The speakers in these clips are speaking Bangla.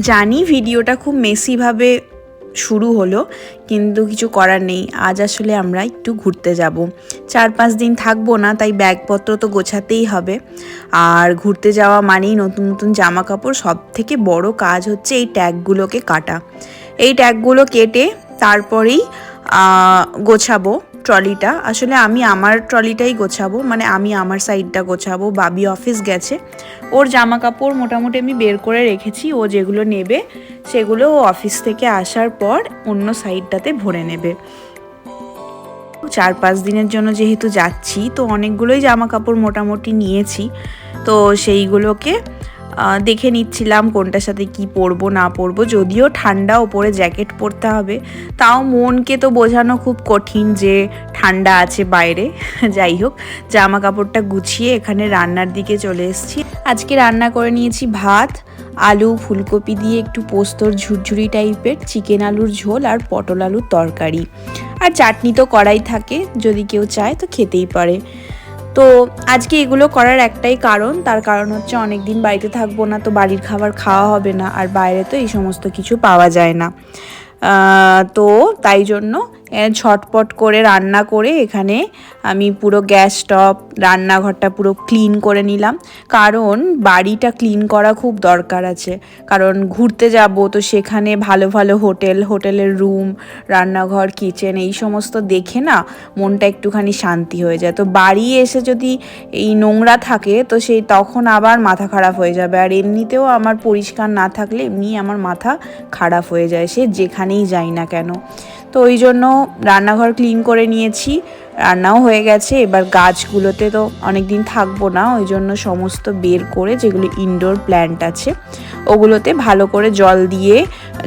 জানি ভিডিওটা খুব মেসিভাবে শুরু হলো, কিন্তু কিছু করার নেই। আজ আসলে আমরা একটু ঘুরতে যাব। 4-5 দিন থাকবো না, তাই ব্যাগপত্র তো গোছাতেই হবে। আর ঘুরতে যাওয়া মানেই নতুন নতুন জামা কাপড়। সব থেকে বড় কাজ হচ্ছে এই ট্যাগগুলোকে কাটা। এই ট্যাগগুলো কেটে তারপরেই গোছাবো ট্রলিটা। আসলে আমি আমার ট্রলিটাই গোছাবো, মানে আমি আমার সাইডটা গোছাবো। বাবি অফিস গেছে, ওর জামা কাপড় মোটামুটি আমি বের করে রেখেছি। ও যেগুলো নেবে সেগুলো ও অফিস থেকে আসার পর অন্য সাইডটাতে ভরে নেবে। 4-5 দিনের জন্য যেহেতু যাচ্ছি, তো অনেকগুলোই জামা কাপড় মোটামুটি নিয়েছি। তো সেইগুলোকে দেখে নিচ্ছিলাম কোনটার সাথে কি পরবো না পরবো। যদিও ঠান্ডা, ওপরে জ্যাকেট পরতে হবে, তাও মনকে তো বোঝানো খুব কঠিন যে ঠান্ডা আছে বাইরে। যাই হোক, জামা কাপড়টা গুছিয়ে এখানে রান্নার দিকে চলে এসেছি। আজকে রান্না করে নিয়েছি ভাত, আলু ফুলকপি দিয়ে একটু পোস্তর ঝুরঝুরি টাইপের, চিকেন আলুর ঝোল আর পটল আলুর তরকারি। আর চাটনি তো করাই থাকে, যদি কেউ চায় তো খেতেই পারে। তো আজকে এগুলো করার একটাই কারণ, তার কারণ হচ্ছে অনেক দিন বাড়িতে থাকবো না, তো বাড়ির খাবার খাওয়া হবে না, আর বাইরে তো এই সমস্ত কিছু পাওয়া যায় না। তো তাই জন্য ঝটপট করে রান্না করে এখানে আমি পুরো গ্যাস স্টপ রান্নাঘরটা পুরো ক্লিন করে নিলাম। কারণ বাড়িটা ক্লিন করা খুব দরকার আছে, কারণ ঘুরতে যাব তো সেখানে ভালো ভালো হোটেলের রুম, রান্নাঘর, কিচেন এই সমস্ত দেখে না মনটা একটুখানি শান্তি হয়ে যায়। তো বাড়ি এসে যদি এই নোংরা থাকে তো সেই তখন আবার মাথা খারাপ হয়ে যাবে। আর এমনিতেও আমার পরিষ্কার না থাকলে এমনি আমার মাথা খারাপ হয়ে যায়, সে যেখানেই যাই না কেন। তো ওই জন্য রান্নাঘর ক্লিন করে নিয়েছি, রান্নাও হয়ে গেছে। এবার গাছগুলোতে তো অনেক দিন থাকবো না, ওই জন্য সমস্ত বের করে যেগুলো ইনডোর প্ল্যান্ট আছে ওগুলোতে ভালো করে জল দিয়ে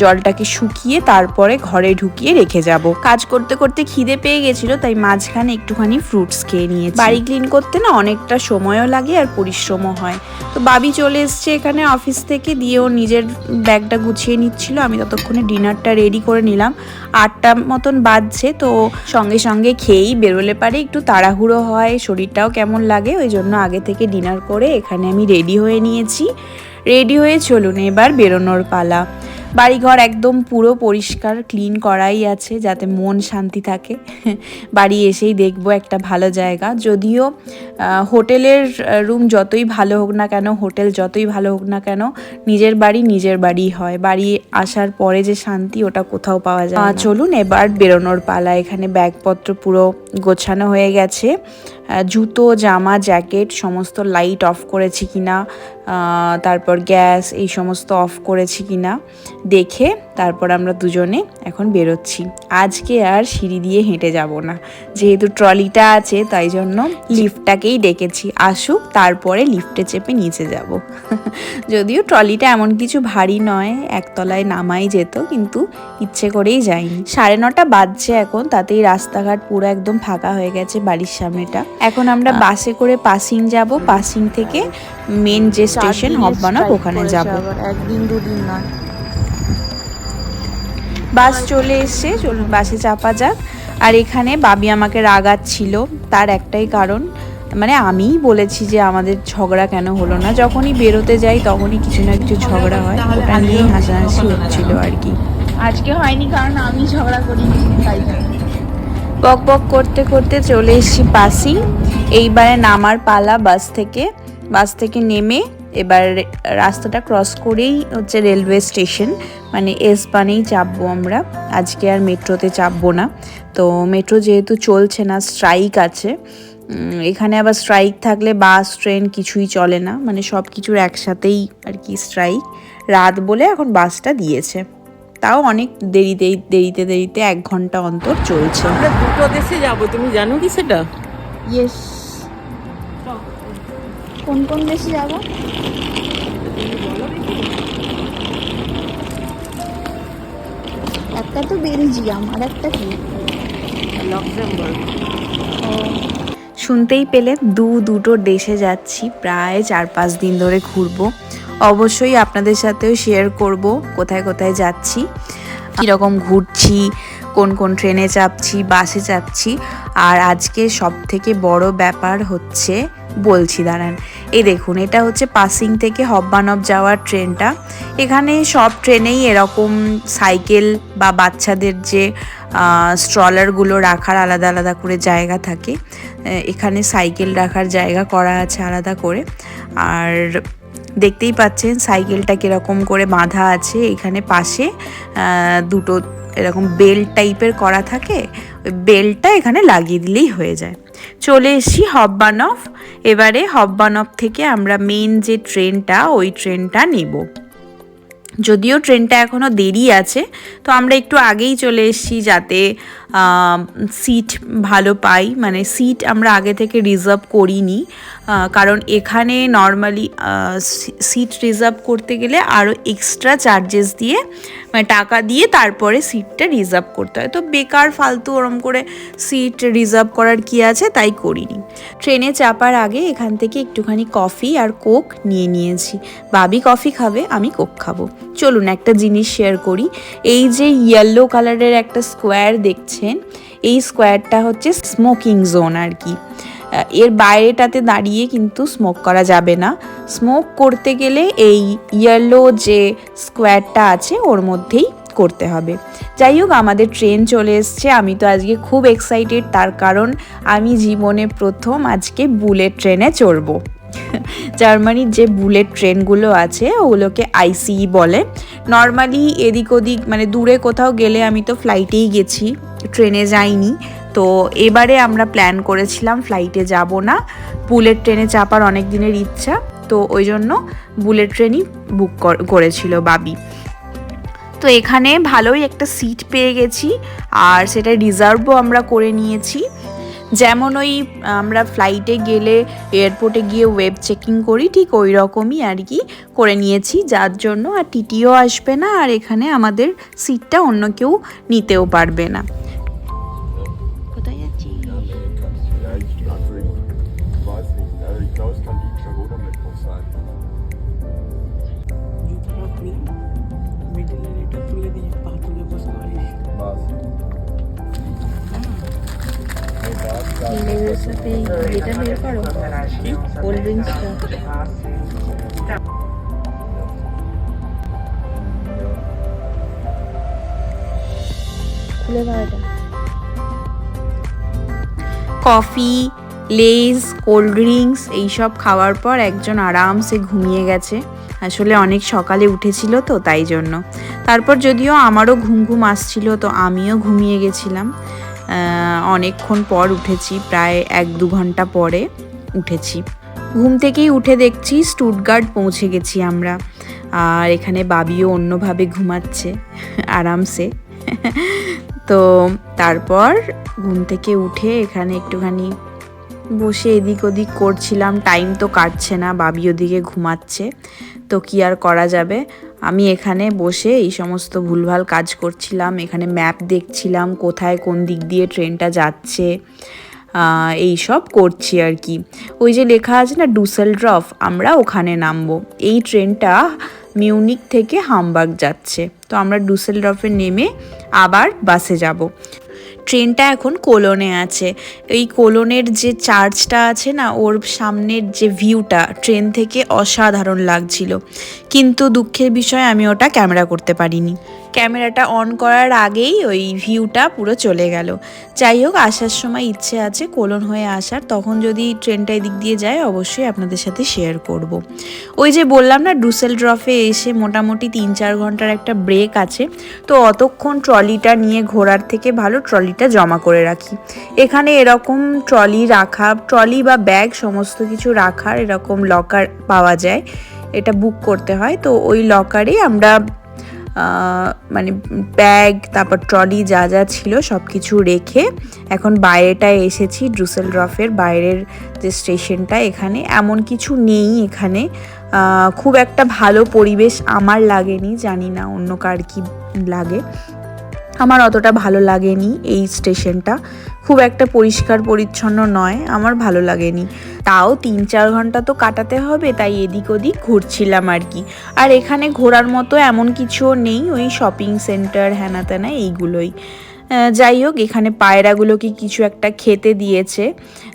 জলটাকে শুকিয়ে তারপরে ঘরে ঢুকিয়ে রেখে যাব। কাজ করতে করতে খিদে পেয়ে গেছিলো, তাই মাঝখানে একটুখানি ফ্রুটস খেয়ে নিয়েছি। বাড়ি ক্লিন করতে না অনেকটা সময়ও লাগে আর পরিশ্রমও হয়। তো বাবি চলে এসছে এখানে অফিস থেকে, দিয়ে ও নিজের ব্যাগটা গুছিয়ে নিচ্ছিল। আমি ততক্ষণে ডিনারটা রেডি করে নিলাম। 8টা মতন বাজছে, তো সঙ্গে সঙ্গে খেয়েই বেরোলে পারে একটু তাড়াহুড়ো হয়, শরীরটাও কেমন লাগে, ওই জন্য আগে থেকে ডিনার করে এখানে আমি রেডি হয়ে নিয়েছি। রেডি হয়ে চলুন এবার বেরোনোর পালা। বাড়িঘর একদম পুরো পরিষ্কার ক্লিন করাই আছে, যাতে মন শান্তি থাকে। বাড়ি এসেই দেখবো একটা ভালো জায়গা। যদিও হোটেলের রুম যতই ভালো হোক না কেন, হোটেল যতই ভালো হোক না কেন, নিজের বাড়ি হয়। বাড়ি আসার পরে যে শান্তি, ওটা কোথাও পাওয়া যায় না। চলুন এবার বেরোনোর পালা। এখানে ব্যাগপত্র পুরো গোছানো হয়ে গেছে। জুতো, জামা, জ্যাকেট সমস্ত লাইট অফ করেছি কিনা, তারপর গ্যাস এই সমস্ত অফ করেছি কিনা দেখে তারপর আমরা দুজনে এখন বেরোচ্ছি। আজকে আর সিঁড়ি দিয়ে হেঁটে যাব না, যেহেতু ট্রলিটা আছে তাই জন্য লিফটটাকেই ডেকেছি, আসুক তারপরে লিফটে চেপে নিচে যাব। যদিও ট্রলিটা এমন কিছু ভারী নয়, একতলায় নামাই যেত, কিন্তু ইচ্ছে করেই যাইনি। 9:30 বাজছে এখন, তাতেই রাস্তাঘাট পুরো একদম ফাঁকা হয়ে গেছে বাড়ির সামনেটা। এখন আমরা বাসে করে পাসিং যাব, পাসিং থেকে মেন যে স্টেশন হববানক ওখানে যাব। একদিন দুদিন না, বাস চলে এসছে, চলুন বাসে চাপা যাক। আর এখানে বাবি আমাকে রাগাচ্ছিল, তার একটাই কারণ, মানে আমিই বলেছি যে আমাদের ঝগড়া কেন হলো না। যখনই বেরোতে যাই তখনই কিছু না কিছু ঝগড়া হয়, ওটা নিয়েই হাসাহাসি হচ্ছিল আর কি। আজকে হয়নি কারণ আমি ঝগড়া করিনি, তাই বক বক করতে করতে চলে এসেছি পাসিং। এইবারে নামার পালা বাস থেকে নেমে এবার রাস্তাটা ক্রস করেই হচ্ছে রেলওয়ে স্টেশন, মানে এসবানেই চাপবো আমরা। আজকে আর মেট্রোতে চাপবো না। তো মেট্রো যেহেতু চলছে না, স্ট্রাইক আছে এখানে। আবার স্ট্রাইক থাকলে বাস ট্রেন কিছুই চলে না, মানে সব কিছুর একসাথেই আর কি স্ট্রাইক। রাত বলে এখন বাসটা দিয়েছে, তাও অনেক দেরিতে 1 ঘন্টা অন্তর চলছে। আমরা দুটো দেশে যাব, তুমি জানো কি সেটা? ইয়েস। কোন কোন দেশে যাব? একটা তো বেলজিয়াম, আর একটা কি? লক্সেমবার্গ। শুনতেই পেলে দুটো দেশে যাচ্ছি, প্রায় 4-5 দিন ধরে ঘুরবো। অবশ্যই আপনাদের সাথেও শেয়ার করব কোথায় কোথায় যাচ্ছি, কীরকম ঘুরছি, কোন কোন ট্রেনে চাপছি, বাসে চাপছি। আর আজকে সব থেকে বড় ব্যাপার হচ্ছে, বলছি দাঁড়ান, এই দেখুন, এটা হচ্ছে পাসিং থেকে হব্বানব যাওয়ার ট্রেনটা। এখানে সব ট্রেনেই এরকম সাইকেল বা বাচ্চাদের যে স্ট্রলারগুলো রাখার আলাদা আলাদা করে জায়গা থাকে, এখানে সাইকেল রাখার জায়গা করা আছে আলাদা করে। আর দেখতেই পাচ্ছেন সাইকেলটা কীরকম করে বাঁধা আছে, এখানে পাশে দুটো এরকম বেল্ট টাইপের করা থাকে, ওই বেল্টটা এখানে লাগিয়ে দিলেই হয়ে যায়। চলে এসেছি হব্বানব। এবারে হব্বানব থেকে আমরা মেন যে ট্রেনটা, ওই ট্রেনটা নেব। যদিও ট্রেনটা এখনও দেরি আছে, তো আমরা একটু আগেই চলে এসেছি যাতে সিট ভালো পাই। মানে সিট আমরা আগে থেকে রিজার্ভ করিনি, কারণ এখানে নর্মালি সিট রিজার্ভ করতে গেলে আরও এক্সট্রা চার্জেস দিয়ে, মানে টাকা দিয়ে তারপরে সিটটা রিজার্ভ করতে হয়। তো বেকার ফালতু ওরম করে সিট রিজার্ভ করার কি আছে, তাই করিনি। ট্রেনে চাপার আগে এখান থেকে একটুখানি কফি আর কোক নিয়ে নিয়েছি। বাবি কফি খাবে, আমি কোক খাবো। চলুন একটা জিনিস শেয়ার করি। এই যে ইয়েলো কালারের একটা স্কোয়ার দেখছেন, এই স্কোয়ারটা হচ্ছে স্মোকিং জোন আর কি। এর বাইরেটাতে দাঁড়িয়ে কিন্তু স্মোক করা যাবে না। স্মোক করতে গেলে এই ইয়েলো যে স্কোয়ারটা আছে ওর মধ্যেই করতে হবে। যাই হোক, আমাদের ট্রেন চলে এসছে। আমি তো আজকে খুব এক্সাইটেড, তার কারণ আমি জীবনে প্রথম আজকে বুলেট ট্রেনে চড়বো। জার্মানির যে বুলেট ট্রেনগুলো আছে ওগুলোকে আইসিই বলে। নর্মালি এদিক ওদিক মানে দূরে কোথাও গেলে আমি তো ফ্লাইটেই গেছি, ট্রেনে যাইনি। তো এবারে আমরা প্ল্যান করেছিলাম ফ্লাইটে যাব না, বুলেট ট্রেনে চাপার অনেক দিনের ইচ্ছা, তো ওই জন্য বুলেট ট্রেনই বুক করেছিল বাবি। তো এখানে ভালোই একটা সিট পেয়ে গেছি, আর সেটা রিজার্ভও আমরা করে নিয়েছি। যেমন ওই আমরা ফ্লাইটে গেলে এয়ারপোর্টে গিয়ে ওয়েব চেকিং করি, ঠিক ওই রকমই আর কি করে নিয়েছি, যার জন্য আর টিটিও আসবে না, আর এখানে আমাদের সিটটা অন্য কেউ নিতেও পারবে না। কোথায় যাচ্ছি? লেজের সাথে এটা বের করো, কোল্ড ড্রিঙ্কসটা। খুলে দাও এটা। কফি, লেজ, কোল্ড ড্রিঙ্কস এইসব খাওয়ার পর একজন আরামসে ঘুমিয়ে গেছে। আসলে অনেক সকালে উঠেছিল তো তাই জন্য। তারপর যদিও আমারও ঘুম ঘুম আসছিল, তো আমিও ঘুমিয়ে গেছিলাম। অনেকক্ষণ পর উঠেছি, প্রায় 1-2 ঘন্টা পরে উঠেছি। ঘুম থেকেই উঠে দেখছি স্টুটগার্ট পৌঁছে গেছি আমরা। আর এখানে বাবিও অন্যভাবে ঘুমাচ্ছে আরামসে। তো তারপর ঘুম থেকে উঠে এখানে একটুখানি বসে এদিক ওদিক করছিলাম, টাইম তো কাটছে না, বাবি ওদিকে ঘুমাচ্ছে, তো কি আর করা যাবে। আমি এখানে বসে এই সমস্ত ভুলভাল কাজ করছিলাম, এখানে ম্যাপ দেখছিলাম কোথায় কোন দিক দিয়ে ট্রেনটা যাচ্ছে, এই সব করছি আর কি। ওই যে লেখা আছে না ডুসেলডর্ফ, আমরা ওখানে নামবো। এই ট্রেনটা মিউনিক থেকে হামবার্গ যাচ্ছে, তো আমরা ডুসেলডর্ফে নেমে আবার বাসে যাব। ট্রেনটা এখন কোলনে আছে। এই কোলনের যে চার্চটা আছে না, ওর সামনের যে ভিউটা ট্রেন থেকে অসাধারণ লাগছিল, কিন্তু দুঃখের বিষয় আমি ওটা ক্যামেরা করতে পারিনি। ক্যামেরাটা অন করার আগেই ওই ভিউটা পুরো চলে গেল। যাই হোক, আসার সময় ইচ্ছে আছে কোলন হয়ে আসার, তখন যদি ট্রেনটা এদিক দিয়ে যায় অবশ্যই আপনাদের সাথে শেয়ার করব। ওই যে বললাম না ডুসেলডর্ফে এসে মোটামুটি 3-4 ঘন্টার একটা ব্রেক আছে, তো অতক্ষণ ট্রলিটা নিয়ে ঘোরার থেকে ভালো ট্রলিটা জমা করে রাখি। এখানে এরকম ট্রলি রাখা, ট্রলি বা ব্যাগ সমস্ত কিছু রাখার এরকম লকার পাওয়া যায়, এটা বুক করতে হয়। তো ওই লকারে আমরা মানে ব্যাগ তারপর ট্রলি যা যা ছিল সব কিছু রেখে এখন বাইরেটায় এসেছি। ডুসেলডর্ফের বাইরের যে স্টেশনটা, এখানে এমন কিছু নেই। এখানে খুব একটা ভালো পরিবেশ আমার লাগেনি, জানি না অন্য কার কি লাগে, আমার অতটা ভালো লাগেনি। এই স্টেশনটা খুব একটা পরিষ্কার পরিচ্ছন্ন নয়, আমার ভালো লাগেনি। তাও 3-4 ঘন্টা তো কাটাতে হবে, তাই এদিক ওদিক ঘুরছিলাম আর কি। আর এখানে ঘোরার মতো এমন কিছুও নেই, ওই শপিং সেন্টার হ্যানা ত্যানা এইগুলোই। যাই হোক, এখানে পায়রাগুলোকে কিছু একটা খেতে দিয়েছে,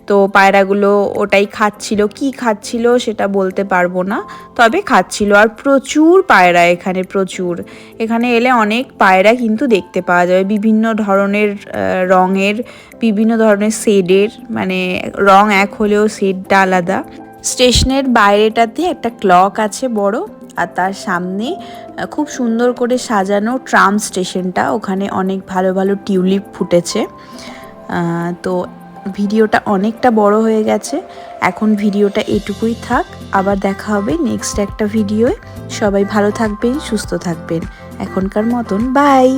তো পায়রাগুলো ওটাই খাচ্ছিল, কি খাচ্ছিল সেটা বলতে পারবো না, তবে খাচ্ছিল। আর প্রচুর পায়রা এখানে, প্রচুর। এখানে এলে অনেক পায়রা কিন্তু দেখতে পাওয়া যাবে, বিভিন্ন ধরনের রঙের, বিভিন্ন ধরনের শেডের, মানে রং এক হলেও শেডটা আলাদা। স্টেশনের বাইরেটাতে একটা ক্লক আছে বড়, আর তার সামনে খুব সুন্দর করে সাজানো ট্রাম স্টেশনটা, ওখানে অনেক ভালো ভালো টিউলিপ ফুটেছে। তো ভিডিওটা অনেকটা বড় হয়ে গেছে, এখন ভিডিওটা এটুকুই থাক, আবার দেখা হবে নেক্সট একটা ভিডিওয়। সবাই ভালো থাকবেন, সুস্থ থাকবেন, এখনকার মতন বাই।